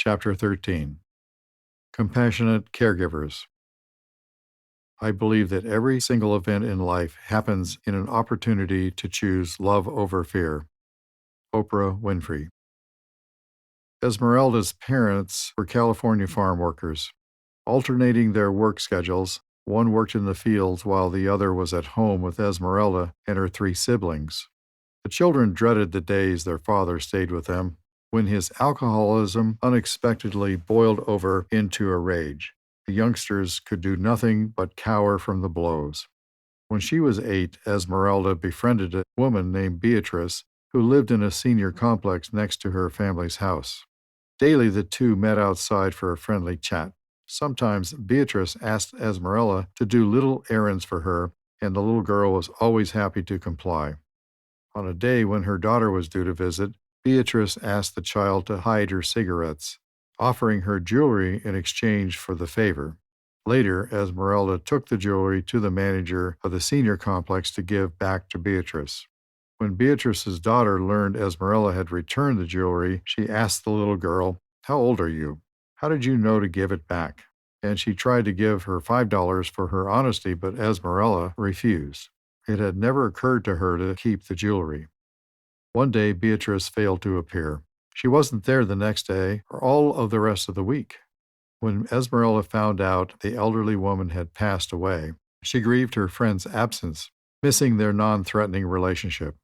Chapter 13. Compassionate Caregivers. I believe that every single event in life happens in an opportunity to choose love over fear. Oprah Winfrey. Esmeralda's parents were California farm workers. Alternating their work schedules, one worked in the fields while the other was at home with Esmeralda and her three siblings. The children dreaded the days their father stayed with them, when his alcoholism unexpectedly boiled over into a rage. The youngsters could do nothing but cower from the blows. When she was 8, Esmeralda befriended a woman named Beatrice who lived in a senior complex next to her family's house. Daily, the two met outside for a friendly chat. Sometimes Beatrice asked Esmeralda to do little errands for her, and the little girl was always happy to comply. On a day when her daughter was due to visit, Beatrice asked the child to hide her cigarettes, offering her jewelry in exchange for the favor. Later, Esmeralda took the jewelry to the manager of the senior complex to give back to Beatrice. When Beatrice's daughter learned Esmeralda had returned the jewelry, she asked the little girl, "How old are you? How did you know to give it back?" And she tried to give her $5 for her honesty, but Esmeralda refused. It had never occurred to her to keep the jewelry. One day, Beatrice failed to appear. She wasn't there the next day or all of the rest of the week. When Esmeralda found out the elderly woman had passed away, she grieved her friend's absence, missing their non-threatening relationship.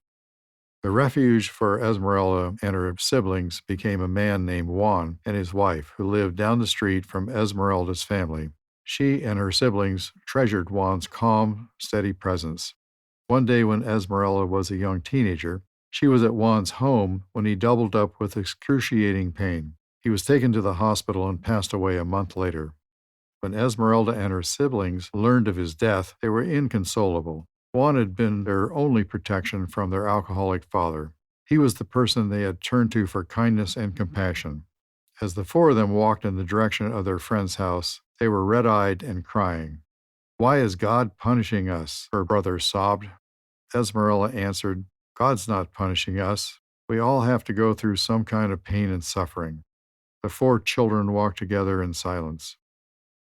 The refuge for Esmeralda and her siblings became a man named Juan and his wife, who lived down the street from Esmeralda's family. She and her siblings treasured Juan's calm, steady presence. One day when Esmeralda was a young teenager, she was at Juan's home when he doubled up with excruciating pain. He was taken to the hospital and passed away a month later. When Esmeralda and her siblings learned of his death, they were inconsolable. Juan had been their only protection from their alcoholic father. He was the person they had turned to for kindness and compassion. As the four of them walked in the direction of their friend's house, they were red-eyed and crying. "Why is God punishing us?" her brother sobbed. Esmeralda answered, "God's not punishing us. We all have to go through some kind of pain and suffering." The four children walked together in silence.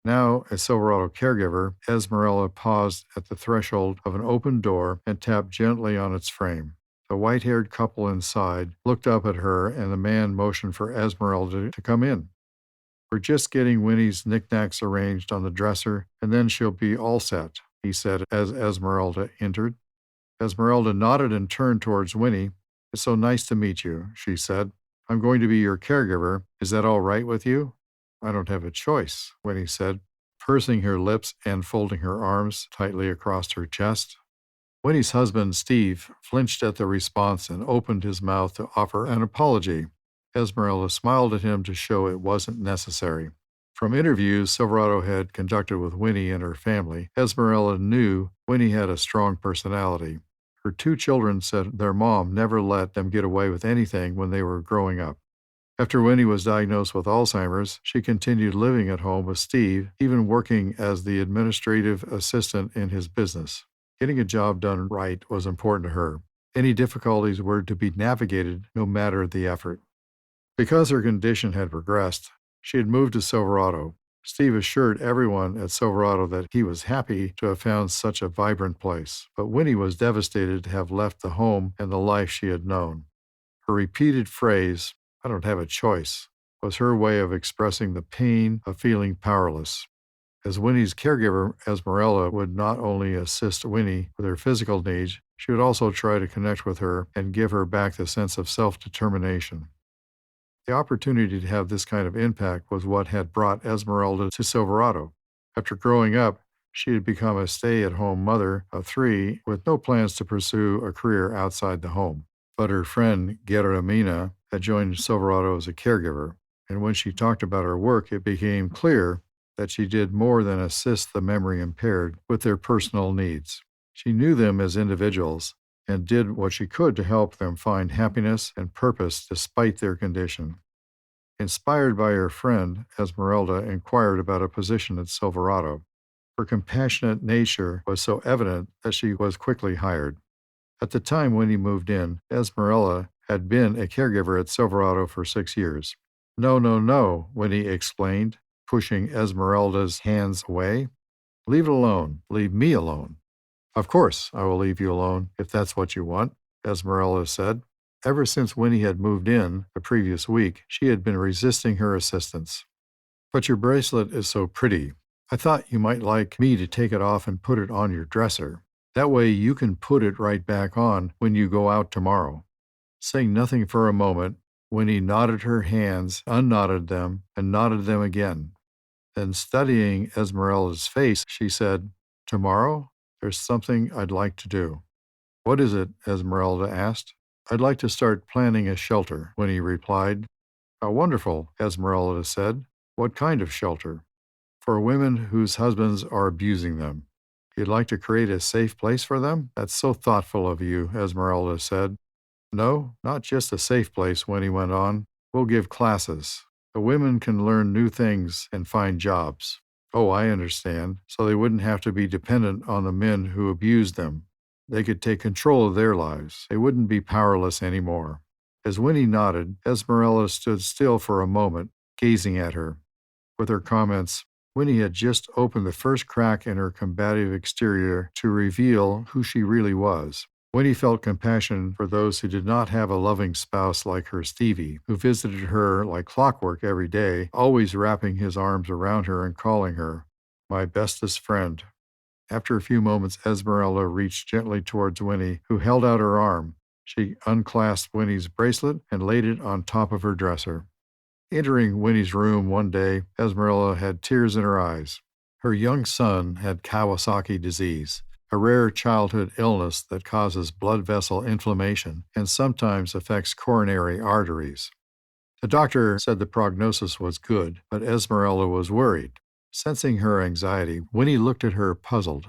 Now, a Silverado caregiver, Esmeralda paused at the threshold of an open door and tapped gently on its frame. The white-haired couple inside looked up at her, and the man motioned for Esmeralda to come in. "We're just getting Winnie's knickknacks arranged on the dresser, and then she'll be all set," he said as Esmeralda entered. Esmeralda nodded and turned towards Winnie. "It's so nice to meet you," she said. "I'm going to be your caregiver. Is that all right with you?" "I don't have a choice," Winnie said, pursing her lips and folding her arms tightly across her chest. Winnie's husband, Steve, flinched at the response and opened his mouth to offer an apology. Esmeralda smiled at him to show it wasn't necessary. From interviews Silverado had conducted with Winnie and her family, Esmeralda knew Winnie had a strong personality. Her two children said their mom never let them get away with anything when they were growing up. After Winnie was diagnosed with Alzheimer's, she continued living at home with Steve, even working as the administrative assistant in his business. Getting a job done right was important to her. Any difficulties were to be navigated no matter the effort. Because her condition had progressed, she had moved to Silverado. Steve assured everyone at Silverado that he was happy to have found such a vibrant place, but Winnie was devastated to have left the home and the life she had known. Her repeated phrase, "I don't have a choice," was her way of expressing the pain of feeling powerless. As Winnie's caregiver, Esmeralda would not only assist Winnie with her physical needs, she would also try to connect with her and give her back the sense of self-determination. The opportunity to have this kind of impact was what had brought Esmeralda to Silverado. After growing up, she had become a stay-at-home mother of 3 with no plans to pursue a career outside the home. But her friend, Guerramina, had joined Silverado as a caregiver, and when she talked about her work, it became clear that she did more than assist the memory impaired with their personal needs. She knew them as individuals and did what she could to help them find happiness and purpose despite their condition. Inspired by her friend, Esmeralda inquired about a position at Silverado. Her compassionate nature was so evident that she was quickly hired. At the time Winnie moved in, Esmeralda had been a caregiver at Silverado for 6 years. No, no, no, Winnie explained, pushing Esmeralda's hands away. Leave it alone. Leave me alone. Of course, I will leave you alone if that's what you want, Esmeralda said. Ever since Winnie had moved in the previous week, she had been resisting her assistance. But your bracelet is so pretty. I thought you might like me to take it off and put it on your dresser. That way you can put it right back on when you go out tomorrow. Saying nothing for a moment, Winnie knotted her hands, unknotted them, and knotted them again. Then, studying Esmeralda's face, she said, Tomorrow, there's something I'd like to do. What is it? Esmeralda asked. I'd like to start planning a shelter, Winnie replied. How wonderful, Esmeralda said. What kind of shelter? For women whose husbands are abusing them. You'd like to create a safe place for them? That's so thoughtful of you, Esmeralda said. No, not just a safe place, Winnie went on. We'll give classes. The women can learn new things and find jobs. Oh, I understand. So they wouldn't have to be dependent on the men who abused them. They could take control of their lives. They wouldn't be powerless anymore. As Winnie nodded, Esmeralda stood still for a moment, gazing at her. With her comments, Winnie had just opened the first crack in her combative exterior to reveal who she really was. Winnie felt compassion for those who did not have a loving spouse like her Stevie, who visited her like clockwork every day, always wrapping his arms around her and calling her, my bestest friend. After a few moments, Esmeralda reached gently towards Winnie, who held out her arm. She unclasped Winnie's bracelet and laid it on top of her dresser. Entering Winnie's room one day, Esmeralda had tears in her eyes. Her young son had Kawasaki disease, a rare childhood illness that causes blood vessel inflammation and sometimes affects coronary arteries. The doctor said the prognosis was good, but Esmeralda was worried. Sensing her anxiety, Winnie looked at her puzzled.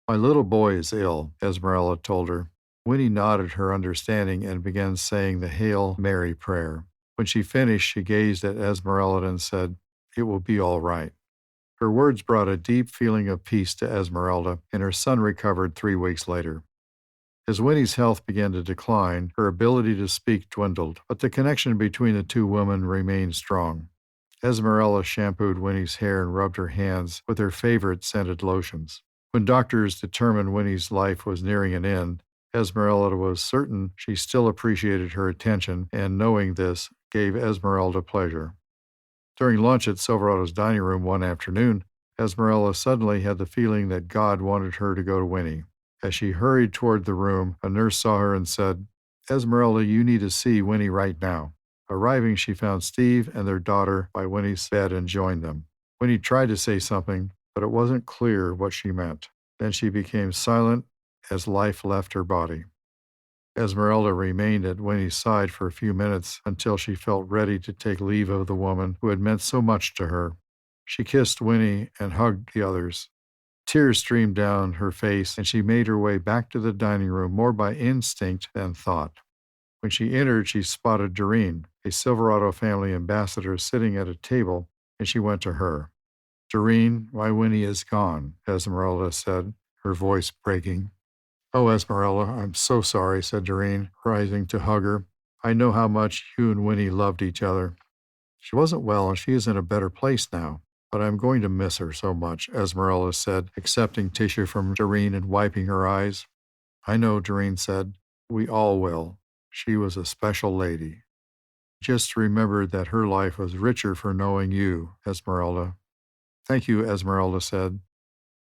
My little boy is ill, Esmeralda told her. Winnie nodded her understanding and began saying the Hail Mary prayer. When she finished, she gazed at Esmeralda and said, It will be all right. Her words brought a deep feeling of peace to Esmeralda, and her son recovered 3 weeks later. As Winnie's health began to decline, her ability to speak dwindled, but the connection between the two women remained strong. Esmeralda shampooed Winnie's hair and rubbed her hands with her favorite scented lotions. When doctors determined Winnie's life was nearing an end, Esmeralda was certain she still appreciated her attention, and knowing this gave Esmeralda pleasure. During lunch at Silverado's dining room one afternoon, Esmeralda suddenly had the feeling that God wanted her to go to Winnie. As she hurried toward the room, a nurse saw her and said, Esmeralda, you need to see Winnie right now. Arriving, she found Steve and their daughter by Winnie's bed and joined them. Winnie tried to say something, but it wasn't clear what she meant. Then she became silent as life left her body. Esmeralda remained at Winnie's side for a few minutes until she felt ready to take leave of the woman who had meant so much to her. She kissed Winnie and hugged the others. Tears streamed down her face, and she made her way back to the dining room more by instinct than thought. When she entered, she spotted Doreen, a Silverado family ambassador, sitting at a table, and she went to her. Doreen, my Winnie is gone, Esmeralda said, her voice breaking. Oh, Esmeralda, I'm so sorry, said Doreen, rising to hug her. I know how much you and Winnie loved each other. She wasn't well, and she is in a better place now, but I'm going to miss her so much, Esmeralda said, accepting tissue from Doreen and wiping her eyes. I know, Doreen said. We all will. She was a special lady. Just remembered that her life was richer for knowing you, Esmeralda. Thank you, Esmeralda said.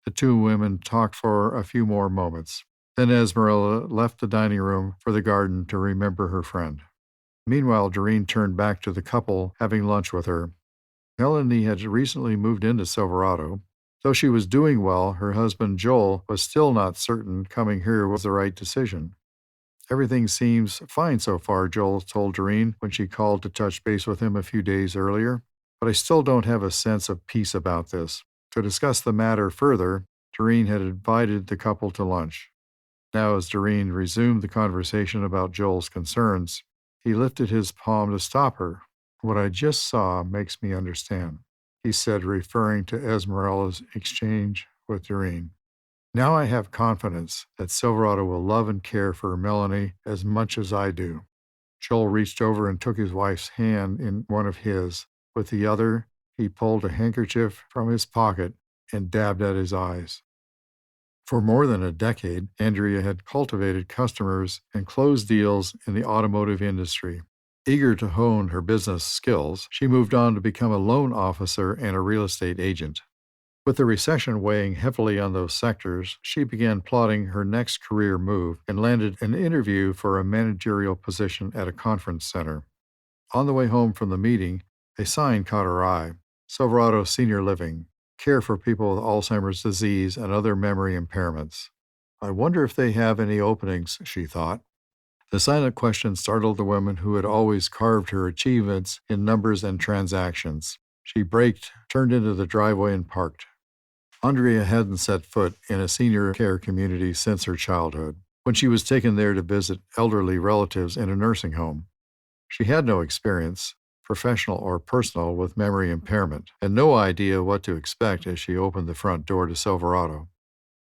The two women talked for a few more moments. Then Esmeralda left the dining room for the garden to remember her friend. Meanwhile, Doreen turned back to the couple having lunch with her. Melanie had recently moved into Silverado. Though she was doing well, her husband Joel was still not certain coming here was the right decision. Everything seems fine so far, Joel told Doreen when she called to touch base with him a few days earlier. But I still don't have a sense of peace about this. To discuss the matter further, Doreen had invited the couple to lunch. Now, as Doreen resumed the conversation about Joel's concerns, he lifted his palm to stop her. What I just saw makes me understand, he said, referring to Esmeralda's exchange with Doreen. Now I have confidence that Silverado will love and care for Melanie as much as I do. Joel reached over and took his wife's hand in one of his. With the other, he pulled a handkerchief from his pocket and dabbed at his eyes. For more than a decade, Andrea had cultivated customers and closed deals in the automotive industry. Eager to hone her business skills, she moved on to become a loan officer and a real estate agent. With the recession weighing heavily on those sectors, she began plotting her next career move and landed an interview for a managerial position at a conference center. On the way home from the meeting, a sign caught her eye: Silverado Senior Living, care for people with Alzheimer's disease and other memory impairments. I wonder if they have any openings, she thought. The silent question startled the woman who had always carved her achievements in numbers and transactions. She braked, turned into the driveway, and parked. Andrea hadn't set foot in a senior care community since her childhood, when she was taken there to visit elderly relatives in a nursing home. She had no experience, professional or personal, with memory impairment, and no idea what to expect as she opened the front door to Silverado.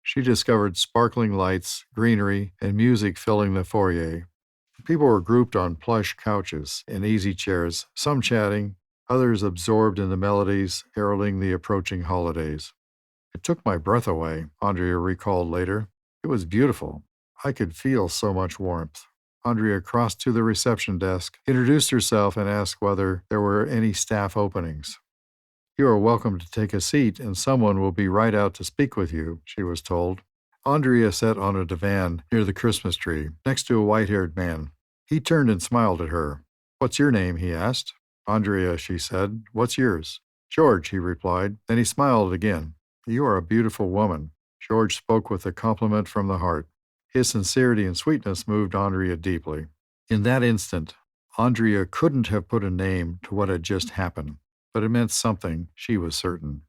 She discovered sparkling lights, greenery, and music filling the foyer. People were grouped on plush couches and easy chairs, some chatting, others absorbed in the melodies heralding the approaching holidays. It took my breath away, Andrea recalled later. It was beautiful. I could feel so much warmth. Andrea crossed to the reception desk, introduced herself, and asked whether there were any staff openings. You are welcome to take a seat, and someone will be right out to speak with you, she was told. Andrea sat on a divan near the Christmas tree, next to a white-haired man. He turned and smiled at her. What's your name? He asked. Andrea, she said. What's yours? George, he replied. Then he smiled again. You are a beautiful woman. George spoke with a compliment from the heart. His sincerity and sweetness moved Andrea deeply. In that instant, Andrea couldn't have put a name to what had just happened, but it meant something, she was certain.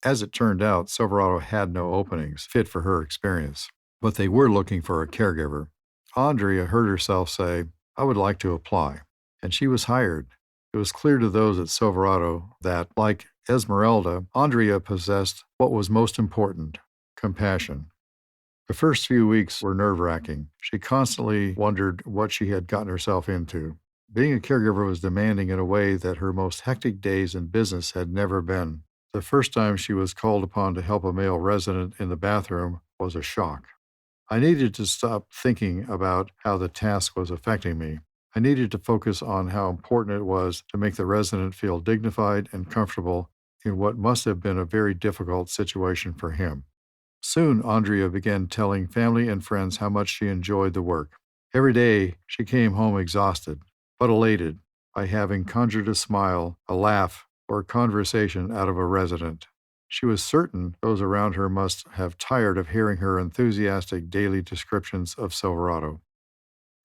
As it turned out, Silverado had no openings fit for her experience, but they were looking for a caregiver. Andrea heard herself say, I would like to apply, and she was hired. It was clear to those at Silverado that, like Esmeralda, Andrea possessed what was most important: compassion. The first few weeks were nerve-wracking. She constantly wondered what she had gotten herself into. Being a caregiver was demanding in a way that her most hectic days in business had never been. The first time she was called upon to help a male resident in the bathroom was a shock. I needed to stop thinking about how the task was affecting me. I needed to focus on how important it was to make the resident feel dignified and comfortable in what must have been a very difficult situation for him. Soon, Andrea began telling family and friends how much she enjoyed the work. Every day, she came home exhausted, but elated by having conjured a smile, a laugh, or a conversation out of a resident. She was certain those around her must have tired of hearing her enthusiastic daily descriptions of Silverado.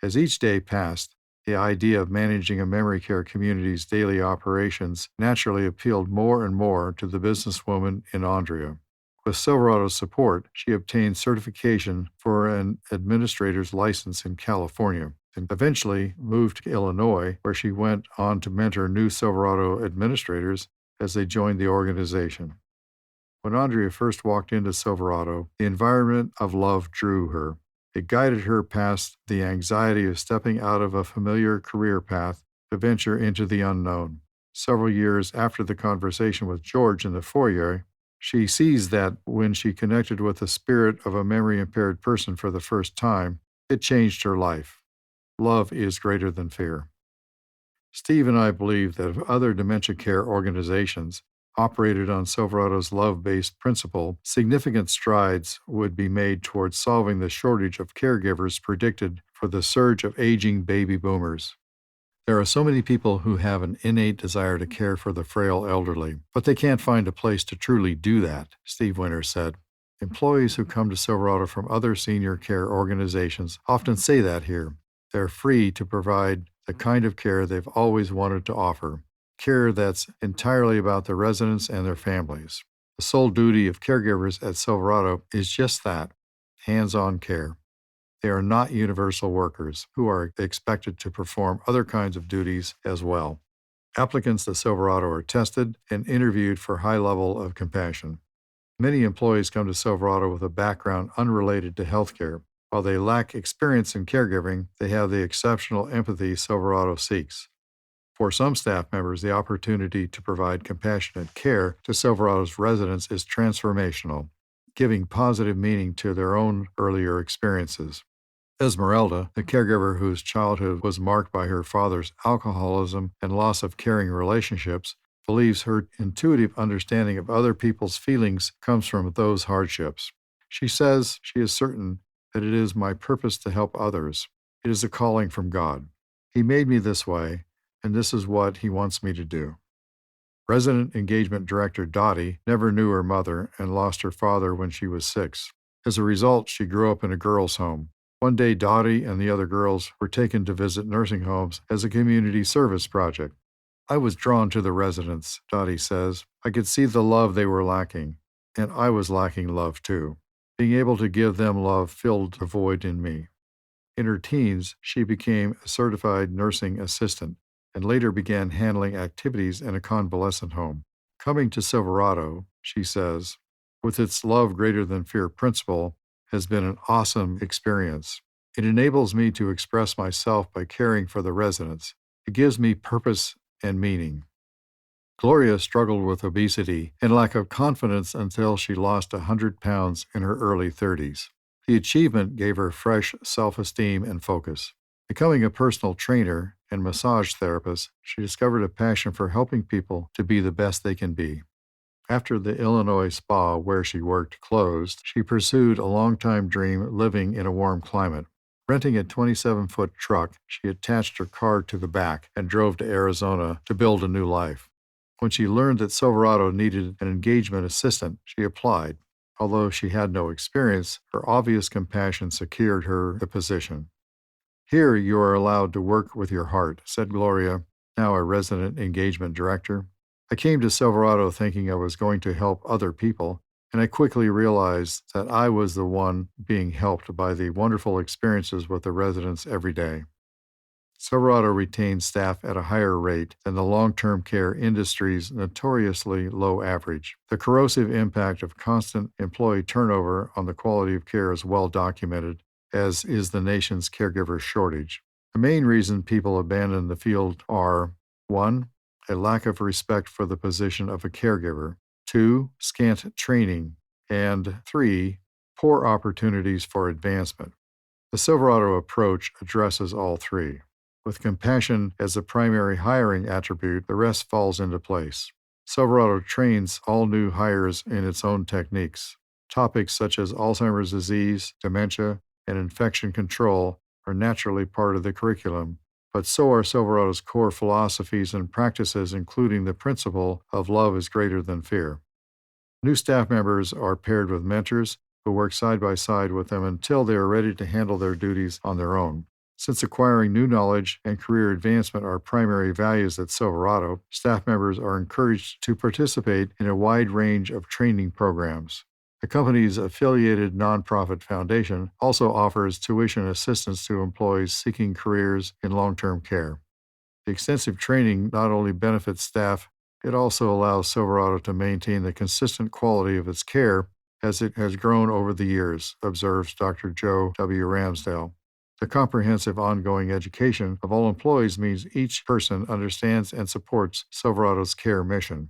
As each day passed, the idea of managing a memory care community's daily operations naturally appealed more and more to the businesswoman in Andrea. With Silverado's support, she obtained certification for an administrator's license in California and eventually moved to Illinois, where she went on to mentor new Silverado administrators as they joined the organization. When Andrea first walked into Silverado, the environment of love drew her. It guided her past the anxiety of stepping out of a familiar career path to venture into the unknown. Several years after the conversation with George in the foyer, she sees that when she connected with the spirit of a memory-impaired person for the first time, it changed her life. Love is greater than fear. Steve and I believe that if other dementia care organizations operated on Silverado's love-based principle, significant strides would be made towards solving the shortage of caregivers predicted for the surge of aging baby boomers. There are so many people who have an innate desire to care for the frail elderly, but they can't find a place to truly do that, Steve Winter said. Employees who come to Silverado from other senior care organizations often say that here. They're free to provide the kind of care they've always wanted to offer, care that's entirely about the residents and their families. The sole duty of caregivers at Silverado is just that: hands-on care. They are not universal workers who are expected to perform other kinds of duties as well. Applicants to Silverado are tested and interviewed for high level of compassion. Many employees come to Silverado with a background unrelated to healthcare. While they lack experience in caregiving, they have the exceptional empathy Silverado seeks. For some staff members, the opportunity to provide compassionate care to Silverado's residents is transformational, giving positive meaning to their own earlier experiences. Esmeralda, the caregiver whose childhood was marked by her father's alcoholism and loss of caring relationships, believes her intuitive understanding of other people's feelings comes from those hardships. She says she is certain that it is my purpose to help others. It is a calling from God. He made me this way, and this is what He wants me to do. Resident Engagement Director Dottie never knew her mother and lost her father when she was 6. As a result, she grew up in a girls' home. One day, Dottie and the other girls were taken to visit nursing homes as a community service project. I was drawn to the residents, Dottie says. I could see the love they were lacking, and I was lacking love too. Being able to give them love filled the void in me. In her teens, she became a certified nursing assistant and later began handling activities in a convalescent home. Coming to Silverado, she says, with its love greater than fear principle, has been an awesome experience. It enables me to express myself by caring for the residents. It gives me purpose and meaning. Gloria struggled with obesity and lack of confidence until she lost 100 pounds in her early 30s. The achievement gave her fresh self-esteem and focus. Becoming a personal trainer and massage therapist, she discovered a passion for helping people to be the best they can be. After the Illinois spa where she worked closed, she pursued a longtime dream living in a warm climate. Renting a 27-foot truck, she attached her car to the back and drove to Arizona to build a new life. When she learned that Silverado needed an engagement assistant, she applied. Although she had no experience, her obvious compassion secured her the position. Here you are allowed to work with your heart, said Gloria, now a resident engagement director. I came to Silverado thinking I was going to help other people, and I quickly realized that I was the one being helped by the wonderful experiences with the residents every day. Silverado retains staff at a higher rate than the long-term care industry's notoriously low average. The corrosive impact of constant employee turnover on the quality of care is well documented, as is the nation's caregiver shortage. The main reason people abandon the field are 1. A lack of respect for the position of a caregiver, 2. Scant training, and 3. Poor opportunities for advancement. The Silverado approach addresses all three. With compassion as the primary hiring attribute, the rest falls into place. Silverado trains all new hires in its own techniques. Topics such as Alzheimer's disease, dementia, and infection control are naturally part of the curriculum, but so are Silverado's core philosophies and practices, including the principle of love is greater than fear. New staff members are paired with mentors who work side by side with them until they are ready to handle their duties on their own. Since acquiring new knowledge and career advancement are primary values at Silverado, staff members are encouraged to participate in a wide range of training programs. The company's affiliated nonprofit foundation also offers tuition assistance to employees seeking careers in long-term care. The extensive training not only benefits staff, it also allows Silverado to maintain the consistent quality of its care as it has grown over the years, observes Dr. Joe W. Ramsdale. The comprehensive ongoing education of all employees means each person understands and supports Silverado's care mission.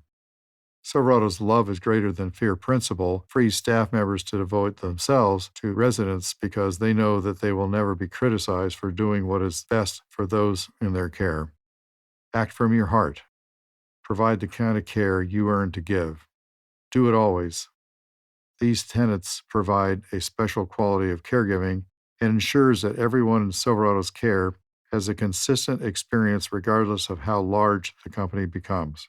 Silverado's love is greater than fear principle frees staff members to devote themselves to residents because they know that they will never be criticized for doing what is best for those in their care. Act from your heart. Provide the kind of care you earn to give. Do it always. These tenets provide a special quality of caregiving and ensures that everyone in Silverado's care has a consistent experience regardless of how large the company becomes.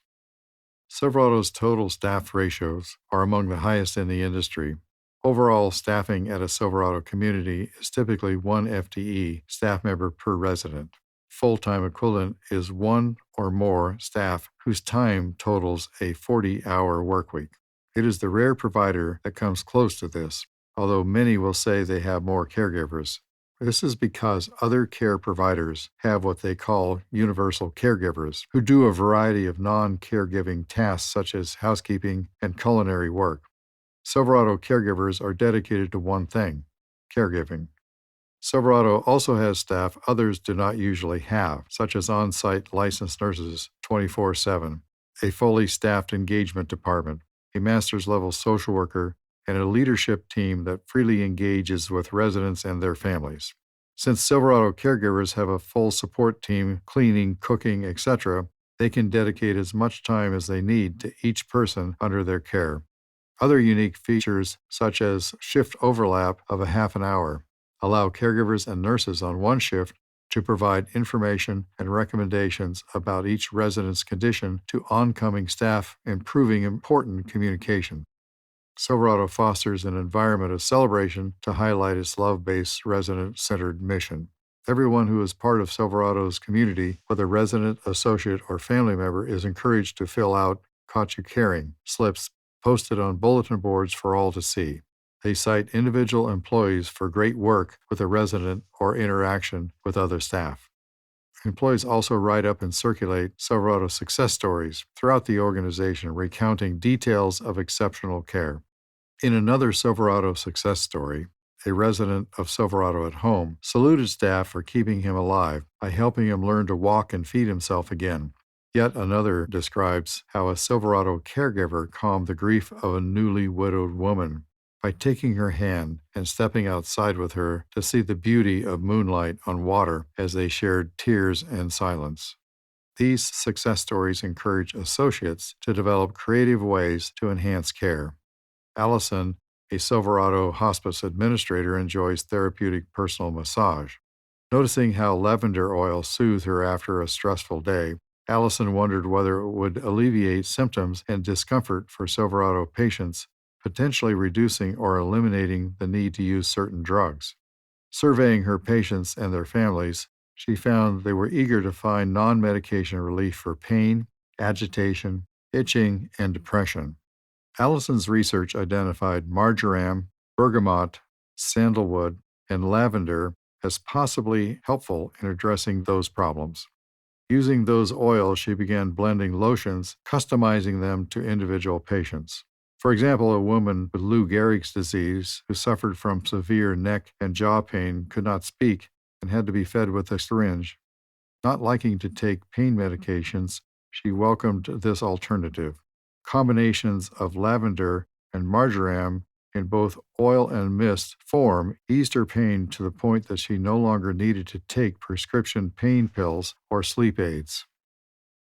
Silverado's total staff ratios are among the highest in the industry. Overall staffing at a Silverado community is typically 1 FTE staff member per resident. Full-time equivalent is 1 or more staff whose time totals a 40-hour workweek. It is the rare provider that comes close to this, although many will say they have more caregivers. This is because other care providers have what they call universal caregivers, who do a variety of non-caregiving tasks such as housekeeping and culinary work. Silverado caregivers are dedicated to one thing, caregiving. Silverado also has staff others do not usually have, such as on site licensed nurses 24/7, a fully staffed engagement department, a master's level social worker, and a leadership team that freely engages with residents and their families. Since Silverado caregivers have a full support team, cleaning, cooking, etc., they can dedicate as much time as they need to each person under their care. Other unique features, such as shift overlap of a half an hour, allow caregivers and nurses on one shift to provide information and recommendations about each resident's condition to oncoming staff, improving important communication. Silverado fosters an environment of celebration to highlight its love-based, resident-centered mission. Everyone who is part of Silverado's community, whether resident, associate, or family member, is encouraged to fill out Caught You Caring slips posted on bulletin boards for all to see. They cite individual employees for great work with a resident or interaction with other staff. Employees also write up and circulate Silverado success stories throughout the organization, recounting details of exceptional care. In another Silverado success story, a resident of Silverado at Home saluted staff for keeping him alive by helping him learn to walk and feed himself again. Yet another describes how a Silverado caregiver calmed the grief of a newly widowed woman by taking her hand and stepping outside with her to see the beauty of moonlight on water as they shared tears and silence. These success stories encourage associates to develop creative ways to enhance care. Allison, a Silverado hospice administrator, enjoys therapeutic personal massage. Noticing how lavender oil soothed her after a stressful day, Allison wondered whether it would alleviate symptoms and discomfort for Silverado patients, potentially reducing or eliminating the need to use certain drugs. Surveying her patients and their families, she found they were eager to find non-medication relief for pain, agitation, itching, and depression. Allison's research identified marjoram, bergamot, sandalwood, and lavender as possibly helpful in addressing those problems. Using those oils, she began blending lotions, customizing them to individual patients. For example, a woman with Lou Gehrig's disease who suffered from severe neck and jaw pain could not speak and had to be fed with a syringe. Not liking to take pain medications, she welcomed this alternative. Combinations of lavender and marjoram in both oil and mist form eased her pain to the point that she no longer needed to take prescription pain pills or sleep aids.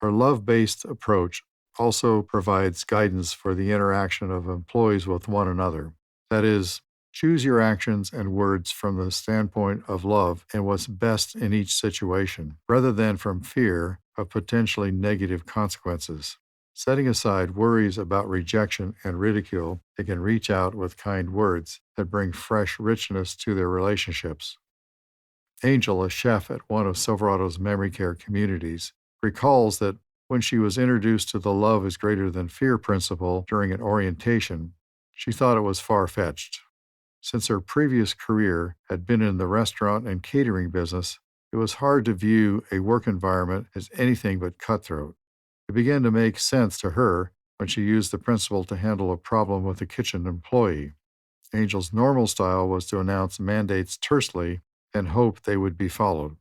Her love-based approach also provides guidance for the interaction of employees with one another. That is, choose your actions and words from the standpoint of love and what's best in each situation, rather than from fear of potentially negative consequences. Setting aside worries about rejection and ridicule, they can reach out with kind words that bring fresh richness to their relationships. Angel, a chef at one of Silverado's memory care communities, recalls that when she was introduced to the love is greater than fear principle during an orientation, she thought it was far-fetched. Since her previous career had been in the restaurant and catering business, it was hard to view a work environment as anything but cutthroat. It began to make sense to her when she used the principle to handle a problem with a kitchen employee. Angel's normal style was to announce mandates tersely and hope they would be followed.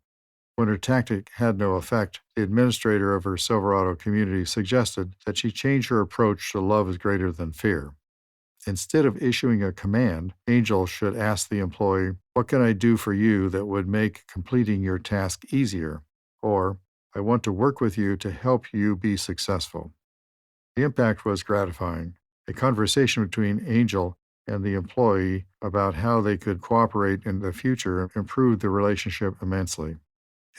When her tactic had no effect, the administrator of her Silverado community suggested that she change her approach to love is greater than fear. Instead of issuing a command, Angel should ask the employee, "What can I do for you that would make completing your task easier?" Or, "I want to work with you to help you be successful." The impact was gratifying. A conversation between Angel and the employee about how they could cooperate in the future improved the relationship immensely.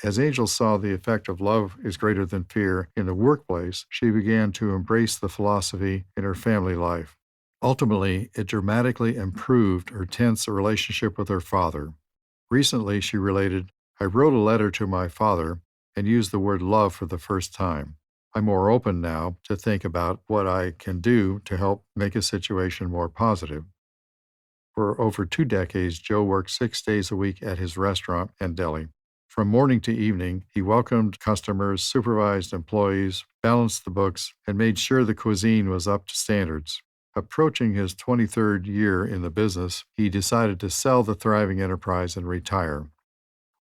As Angel saw the effect of love is greater than fear in the workplace, she began to embrace the philosophy in her family life. Ultimately, it dramatically improved her tense relationship with her father. Recently, she related, "I wrote a letter to my father and used the word love for the first time. I'm more open now to think about what I can do to help make a situation more positive." For over 2 decades, Joe worked 6 days a week at his restaurant and deli. From morning to evening, he welcomed customers, supervised employees, balanced the books, and made sure the cuisine was up to standards. Approaching his 23rd year in the business, he decided to sell the thriving enterprise and retire.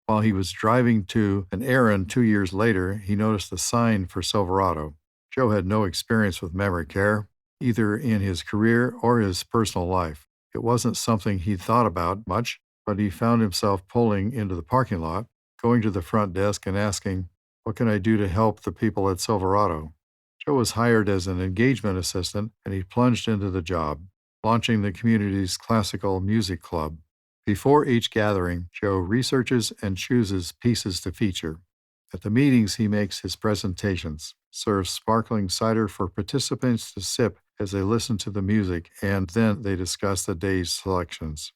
While he was driving to an errand 2 years later, he noticed a sign for Silverado. Joe had no experience with memory care, either in his career or his personal life. It wasn't something he'd thought about much, but he found himself pulling into the parking lot, going to the front desk and asking, "What can I do to help the people at Silverado?" Joe was hired as an engagement assistant, and he plunged into the job, launching the community's classical music club. Before each gathering, Joe researches and chooses pieces to feature. At the meetings, he makes his presentations, serves sparkling cider for participants to sip as they listen to the music, and then they discuss the day's selections.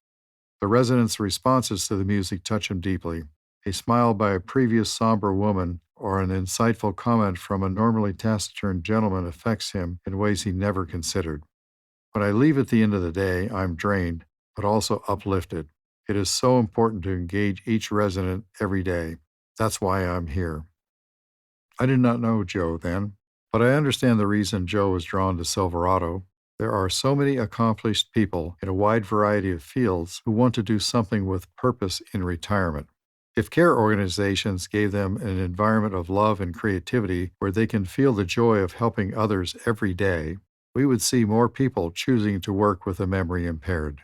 The residents' responses to the music touch him deeply. A smile by a previous somber woman or an insightful comment from a normally taciturn gentleman affects him in ways he never considered. When I leave at the end of the day, I'm drained, but also uplifted. It is so important to engage each resident every day. That's why I'm here. I did not know Joe then, but I understand the reason Joe was drawn to Silverado. There are so many accomplished people in a wide variety of fields who want to do something with purpose in retirement. If care organizations gave them an environment of love and creativity where they can feel the joy of helping others every day, we would see more people choosing to work with the memory impaired.